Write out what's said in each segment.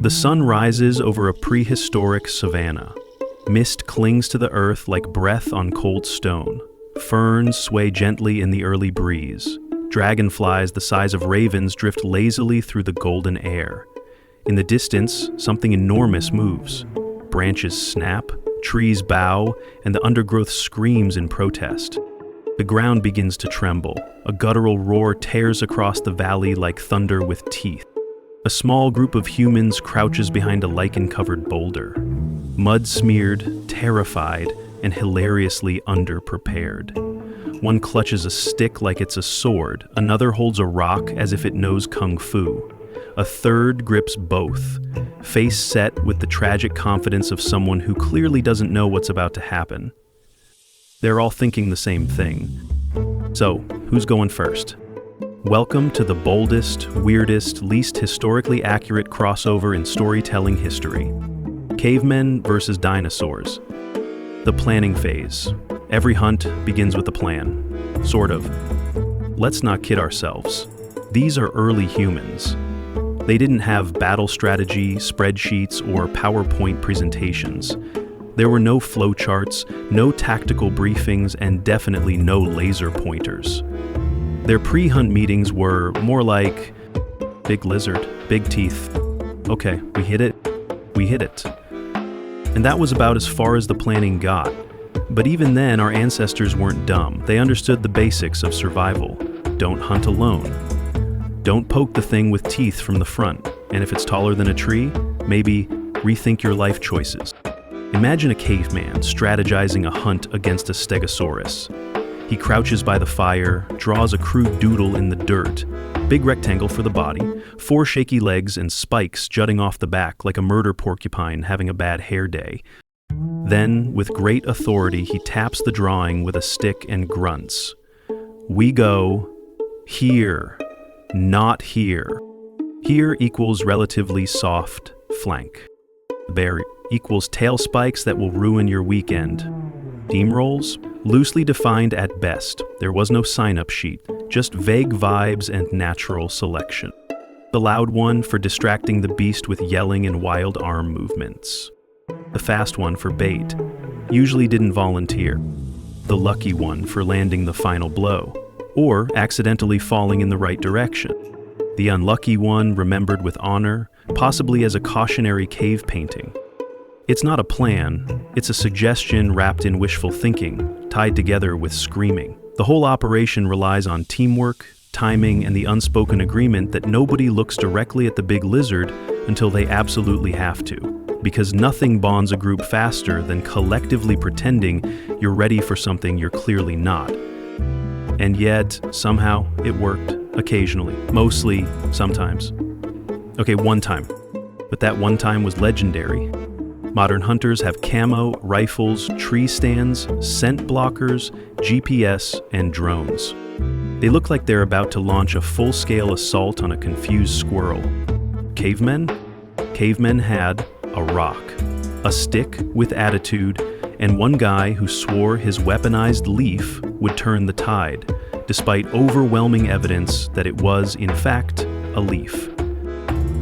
The sun rises over a prehistoric savanna. Mist clings to the earth like breath on cold stone. Ferns sway gently in the early breeze. Dragonflies the size of ravens drift lazily through the golden air. In the distance, something enormous moves. Branches snap, trees bow, and the undergrowth screams in protest. The ground begins to tremble. A guttural roar tears across the valley like thunder with teeth. A small group of humans crouches behind a lichen-covered boulder. Mud-smeared, terrified, and hilariously underprepared. One clutches a stick like it's a sword, another holds a rock as if it knows kung fu. A third grips both, face set with the tragic confidence of someone who clearly doesn't know what's about to happen. They're all thinking the same thing. So, who's going first? Welcome to the boldest, weirdest, least historically accurate crossover in storytelling history. Cavemen versus dinosaurs. The planning phase. Every hunt begins with a plan. Sort of. Let's not kid ourselves. These are early humans. They didn't have battle strategy, spreadsheets, or PowerPoint presentations. There were no flowcharts, no tactical briefings, and definitely no laser pointers. Their pre-hunt meetings were more like, big lizard, big teeth. Okay, we hit it. And that was about as far as the planning got. But even then, our ancestors weren't dumb. They understood the basics of survival. Don't hunt alone. Don't poke the thing with teeth from the front. And if it's taller than a tree, maybe rethink your life choices. Imagine a caveman strategizing a hunt against a stegosaurus. He crouches by the fire, draws a crude doodle in the dirt, big rectangle for the body, 4 shaky legs and spikes jutting off the back like a murder porcupine having a bad hair day. Then, with great authority, he taps the drawing with a stick and grunts. We go here, not here. Here equals relatively soft flank. There equals tail spikes that will ruin your weekend. Team roles? Loosely defined at best. There was no sign-up sheet, just vague vibes and natural selection. The loud one for distracting the beast with yelling and wild arm movements. The fast one for bait, usually didn't volunteer. The lucky one for landing the final blow, or accidentally falling in the right direction. The unlucky one remembered with honor, possibly as a cautionary cave painting. It's not a plan, it's a suggestion wrapped in wishful thinking, tied together with screaming. The whole operation relies on teamwork, timing, and the unspoken agreement that nobody looks directly at the big lizard until they absolutely have to, because nothing bonds a group faster than collectively pretending you're ready for something you're clearly not. And yet, somehow, it worked, occasionally, mostly, sometimes. Okay, one time. But that one time was legendary. Modern hunters have camo, rifles, tree stands, scent blockers, GPS, and drones. They look like they're about to launch a full-scale assault on a confused squirrel. Cavemen? Cavemen had a rock, a stick with attitude, and one guy who swore his weaponized leaf would turn the tide, despite overwhelming evidence that it was, in fact, a leaf.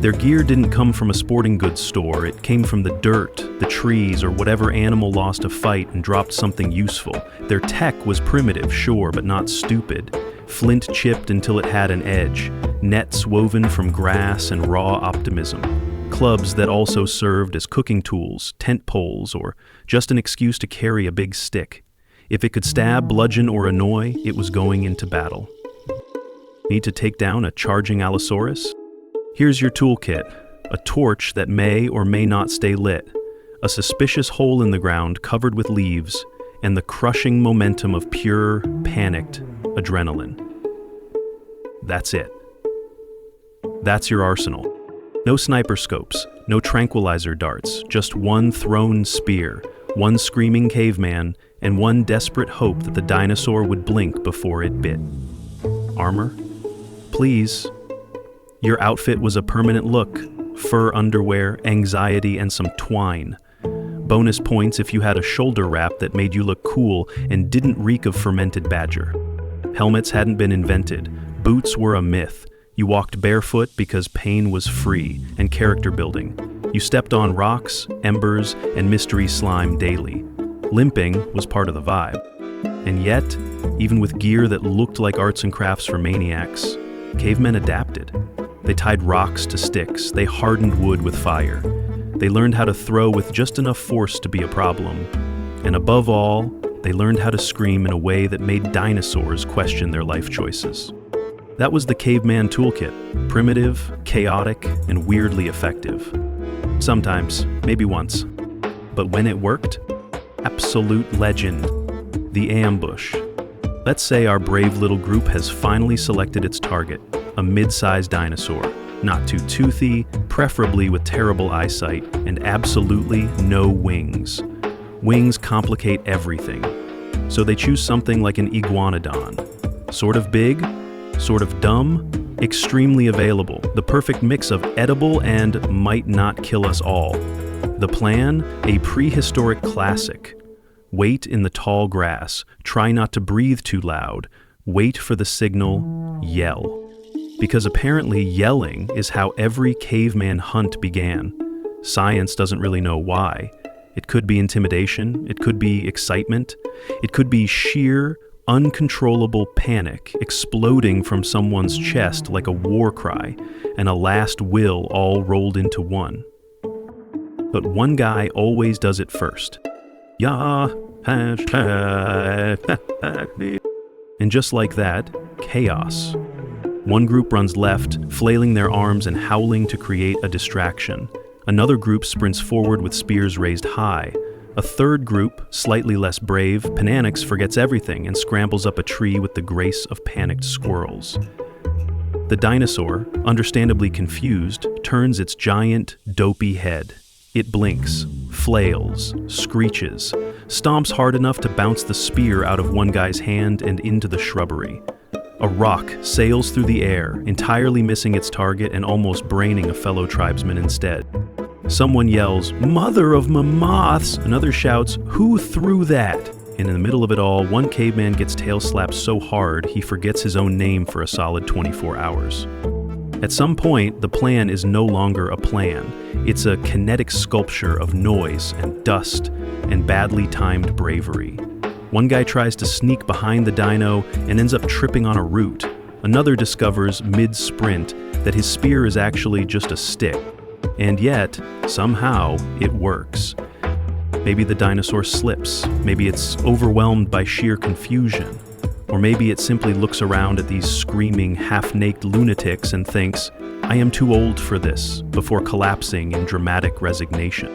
Their gear didn't come from a sporting goods store, it came from the dirt, the trees, or whatever animal lost a fight and dropped something useful. Their tech was primitive, sure, but not stupid. Flint chipped until it had an edge, nets woven from grass and raw optimism. Clubs that also served as cooking tools, tent poles, or just an excuse to carry a big stick. If it could stab, bludgeon, or annoy, it was going into battle. Need to take down a charging Allosaurus? Here's your toolkit, a torch that may or may not stay lit, a suspicious hole in the ground covered with leaves, and the crushing momentum of pure, panicked adrenaline. That's it. That's your arsenal. No sniper scopes, no tranquilizer darts, just one thrown spear, one screaming caveman, and one desperate hope that the dinosaur would blink before it bit. Armor? Please. Your outfit was a permanent look, fur underwear, anxiety, and some twine. Bonus points if you had a shoulder wrap that made you look cool and didn't reek of fermented badger. Helmets hadn't been invented. Boots were a myth. You walked barefoot because pain was free and character building. You stepped on rocks, embers, and mystery slime daily. Limping was part of the vibe. And yet, even with gear that looked like arts and crafts for maniacs, cavemen adapted. They tied rocks to sticks, they hardened wood with fire. They learned how to throw with just enough force to be a problem. And above all, they learned how to scream in a way that made dinosaurs question their life choices. That was the caveman toolkit, primitive, chaotic, and weirdly effective. Sometimes, maybe once. But when it worked, absolute legend. The ambush. Let's say our brave little group has finally selected its target, a mid-sized dinosaur, not too toothy, preferably with terrible eyesight, and absolutely no wings. Wings complicate everything. So they choose something like an iguanodon. Sort of big, sort of dumb, extremely available, the perfect mix of edible and might not kill us all. The plan? A prehistoric classic. Wait in the tall grass, try not to breathe too loud, wait for the signal, yell. Because apparently yelling is how every caveman hunt began. Science doesn't really know why. It could be intimidation, it could be excitement, it could be sheer, uncontrollable panic exploding from someone's chest like a war cry, and a last will all rolled into one. But one guy always does it first. Yeah, hashtag. And just like that, chaos. One group runs left, flailing their arms and howling to create a distraction. Another group sprints forward with spears raised high. A third group, slightly less brave, Pananix forgets everything and scrambles up a tree with the grace of panicked squirrels. The dinosaur, understandably confused, turns its giant, dopey head. It blinks, flails, screeches, stomps hard enough to bounce the spear out of one guy's hand and into the shrubbery. A rock sails through the air, entirely missing its target and almost braining a fellow tribesman instead. Someone yells, "Mother of mammoths!" Another shouts, "Who threw that?" And in the middle of it all, one caveman gets tail slapped so hard he forgets his own name for a solid 24 hours. At some point, the plan is no longer a plan. It's a kinetic sculpture of noise and dust and badly timed bravery. One guy tries to sneak behind the dino and ends up tripping on a root. Another discovers mid-sprint that his spear is actually just a stick. And yet, somehow, it works. Maybe the dinosaur slips. Maybe it's overwhelmed by sheer confusion. Or maybe it simply looks around at these screaming, half-naked lunatics and thinks, "I am too old for this," before collapsing in dramatic resignation.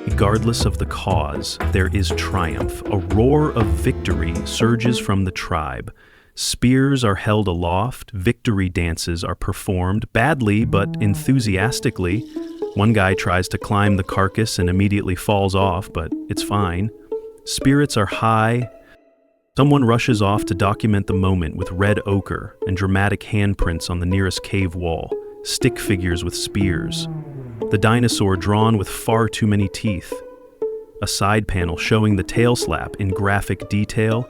Regardless of the cause, there is triumph. A roar of victory surges from the tribe. Spears are held aloft, victory dances are performed, badly but enthusiastically. One guy tries to climb the carcass and immediately falls off, but it's fine. Spirits are high. Someone rushes off to document the moment with red ochre and dramatic handprints on the nearest cave wall, stick figures with spears. The dinosaur drawn with far too many teeth. A side panel showing the tail slap in graphic detail.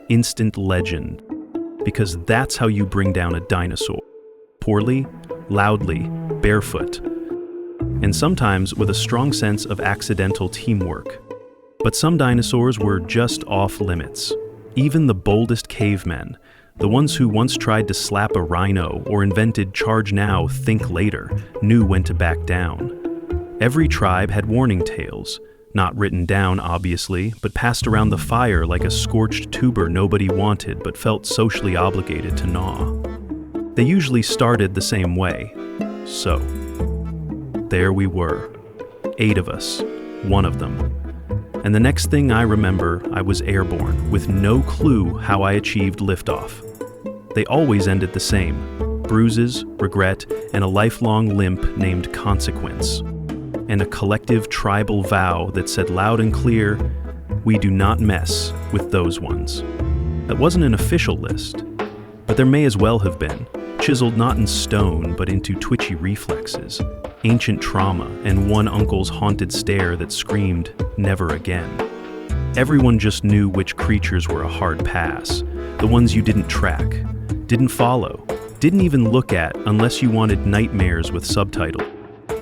Instant legend. Because that's how you bring down a dinosaur. Poorly, loudly, barefoot. And sometimes with a strong sense of accidental teamwork. But some dinosaurs were just off limits. Even the boldest cavemen, the ones who once tried to slap a rhino or invented charge now, think later, knew when to back down. Every tribe had warning tales, not written down obviously, but passed around the fire like a scorched tuber nobody wanted but felt socially obligated to gnaw. They usually started the same way. So, there we were, 8 of us, one of them. And the next thing I remember, I was airborne, with no clue how I achieved liftoff. They always ended the same: bruises, regret, and a lifelong limp named consequence. And a collective tribal vow that said loud and clear, we do not mess with those ones. That wasn't an official list, but there may as well have been, chiseled not in stone, but into twitchy reflexes, ancient trauma, and one uncle's haunted stare that screamed, never again. Everyone just knew which creatures were a hard pass, the ones you didn't track, didn't follow, didn't even look at unless you wanted nightmares with subtitles.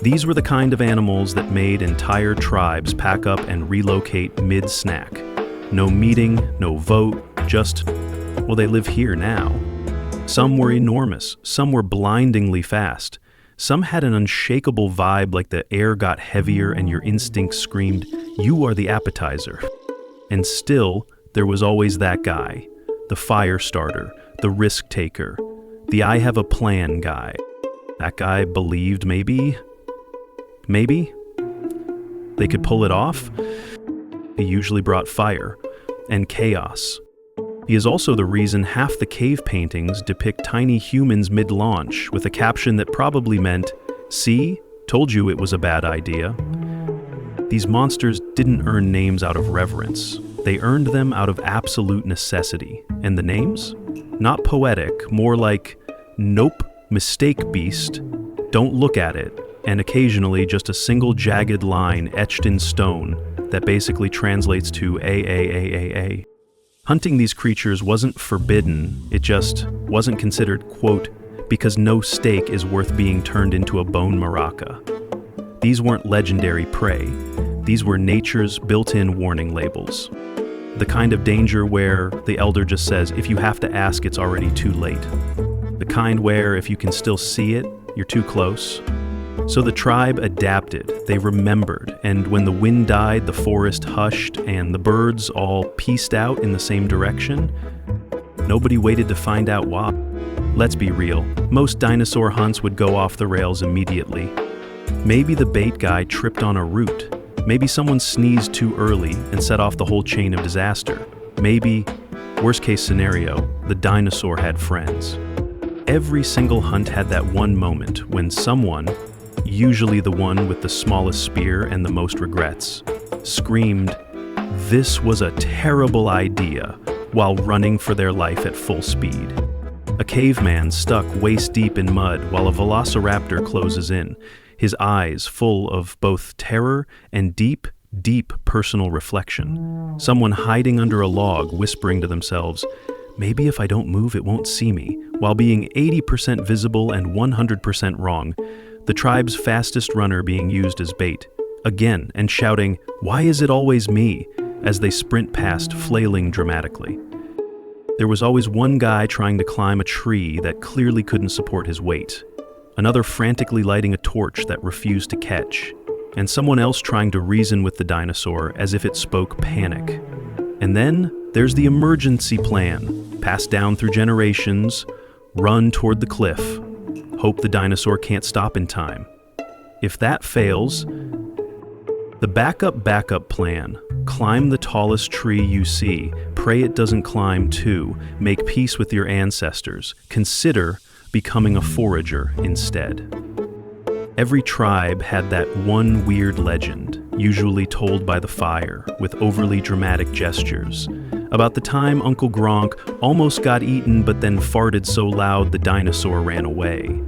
These were the kind of animals that made entire tribes pack up and relocate mid-snack. No meeting, no vote, just, well, they live here now. Some were enormous, some were blindingly fast. Some had an unshakable vibe, like the air got heavier and your instincts screamed, "You are the appetizer." And still, there was always that guy, the fire starter, the risk taker, the "I have a plan" guy. That guy believed maybe they could pull it off. He usually brought fire and chaos. He is also the reason half the cave paintings depict tiny humans mid-launch with a caption that probably meant, "See, told you it was a bad idea." These monsters didn't earn names out of reverence. They earned them out of absolute necessity. And the names? Not poetic, more like, "Nope, mistake beast, don't look at it," and occasionally just a single jagged line etched in stone that basically translates to A. Hunting these creatures wasn't forbidden, it just wasn't considered, quote, because no steak is worth being turned into a bone maraca. These weren't legendary prey. These were nature's built-in warning labels. The kind of danger where the elder just says, if you have to ask, it's already too late. The kind where, if you can still see it, you're too close. So the tribe adapted, they remembered, and when the wind died, the forest hushed, and the birds all pieced out in the same direction, nobody waited to find out why. Let's be real, most dinosaur hunts would go off the rails immediately. Maybe the bait guy tripped on a root. Maybe someone sneezed too early and set off the whole chain of disaster. Maybe, worst case scenario, the dinosaur had friends. Every single hunt had that one moment when someone, usually the one with the smallest spear and the most regrets, screamed, "This was a terrible idea," while running for their life at full speed. A caveman stuck waist deep in mud while a velociraptor closes in, his eyes full of both terror and deep, deep personal reflection. Someone hiding under a log whispering to themselves, "Maybe if I don't move it won't see me," while being 80% visible and 100% wrong. The tribe's fastest runner being used as bait, again, and shouting, "Why is it always me?" as they sprint past, flailing dramatically. There was always one guy trying to climb a tree that clearly couldn't support his weight, another frantically lighting a torch that refused to catch, and someone else trying to reason with the dinosaur as if it spoke panic. And then there's the emergency plan, passed down through generations: run toward the cliff. Hope the dinosaur can't stop in time. If that fails, the backup plan: climb the tallest tree you see, pray it doesn't climb too, make peace with your ancestors, consider becoming a forager instead. Every tribe had that one weird legend, usually told by the fire, with overly dramatic gestures, about the time Uncle Gronk almost got eaten but then farted so loud the dinosaur ran away.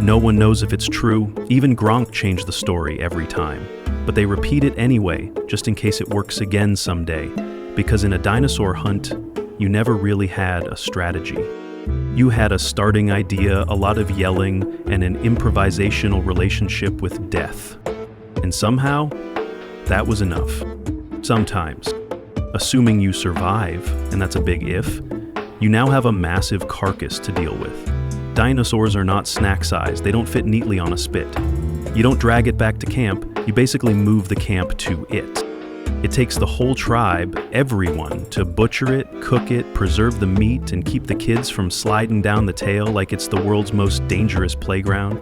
No one knows if it's true, even Gronk changed the story every time, but they repeat it anyway, just in case it works again someday, because in a dinosaur hunt, you never really had a strategy. You had a starting idea, a lot of yelling, and an improvisational relationship with death. And somehow, that was enough. Sometimes. Assuming you survive, and that's a big if, you now have a massive carcass to deal with. Dinosaurs are not snack-sized, they don't fit neatly on a spit. You don't drag it back to camp, you basically move the camp to it. It takes the whole tribe, everyone, to butcher it, cook it, preserve the meat, and keep the kids from sliding down the tail like it's the world's most dangerous playground.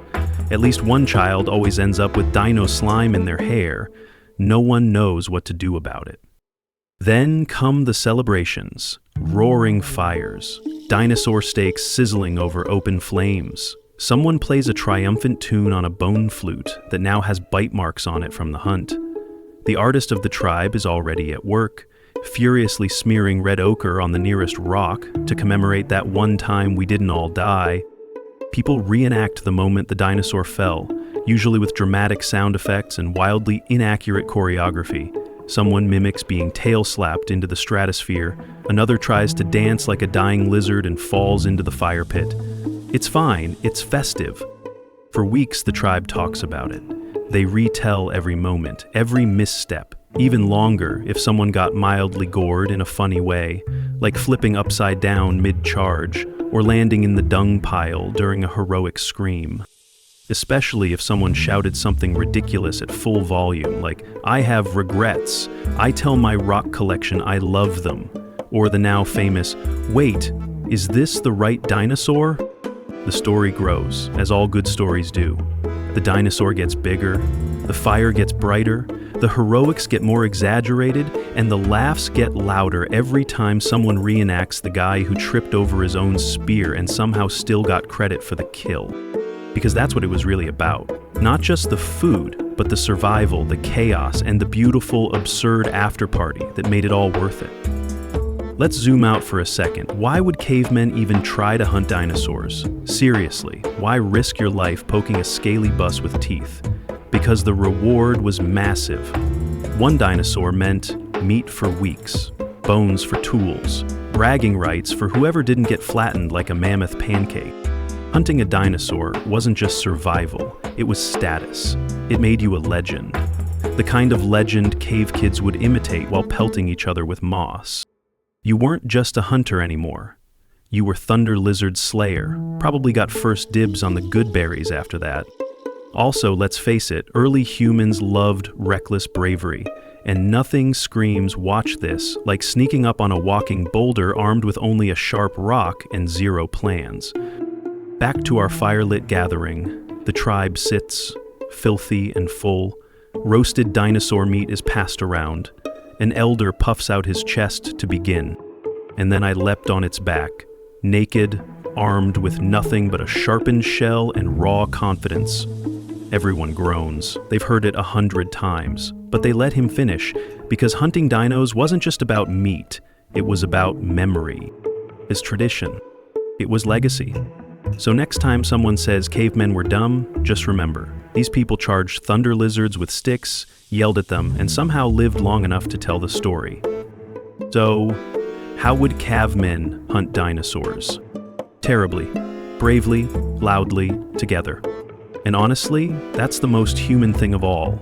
At least one child always ends up with dino slime in their hair. No one knows what to do about it. Then come the celebrations, roaring fires, dinosaur steaks sizzling over open flames. Someone plays a triumphant tune on a bone flute that now has bite marks on it from the hunt. The artist of the tribe is already at work, furiously smearing red ochre on the nearest rock to commemorate that one time we didn't all die. People reenact the moment the dinosaur fell, usually with dramatic sound effects and wildly inaccurate choreography. Someone mimics being tail-slapped into the stratosphere, another tries to dance like a dying lizard and falls into the fire pit. It's fine, it's festive. For weeks, the tribe talks about it. They retell every moment, every misstep, even longer if someone got mildly gored in a funny way, like flipping upside down mid-charge or landing in the dung pile during a heroic scream. Especially if someone shouted something ridiculous at full volume, like, "I have regrets, I tell my rock collection I love them," or the now famous, "Wait, is this the right dinosaur?" The story grows, as all good stories do. The dinosaur gets bigger, the fire gets brighter, the heroics get more exaggerated, and the laughs get louder every time someone reenacts the guy who tripped over his own spear and somehow still got credit for the kill. Because that's what it was really about. Not just the food, but the survival, the chaos, and the beautiful, absurd after-party that made it all worth it. Let's zoom out for a second. Why would cavemen even try to hunt dinosaurs? Seriously, why risk your life poking a scaly bus with teeth? Because the reward was massive. One dinosaur meant meat for weeks, bones for tools, bragging rights for whoever didn't get flattened like a mammoth pancake. Hunting a dinosaur wasn't just survival, it was status. It made you a legend. The kind of legend cave kids would imitate while pelting each other with moss. You weren't just a hunter anymore. You were Thunder Lizard Slayer, probably got first dibs on the good berries after that. Also, let's face it, early humans loved reckless bravery, and nothing screams "watch this" like sneaking up on a walking boulder armed with only a sharp rock and zero plans. Back to our firelit gathering, the tribe sits, filthy and full. Roasted dinosaur meat is passed around. An elder puffs out his chest to begin, and then I leapt on its back, naked, armed with nothing but a sharpened shell and raw confidence. Everyone groans. They've heard it 100 times, but they let him finish, because hunting dinos wasn't just about meat, it was about memory. His tradition. It was legacy. So next time someone says cavemen were dumb, just remember, these people charged thunder lizards with sticks, yelled at them, and somehow lived long enough to tell the story. So, how would cavemen hunt dinosaurs? Terribly, bravely, loudly, together. And honestly, that's the most human thing of all.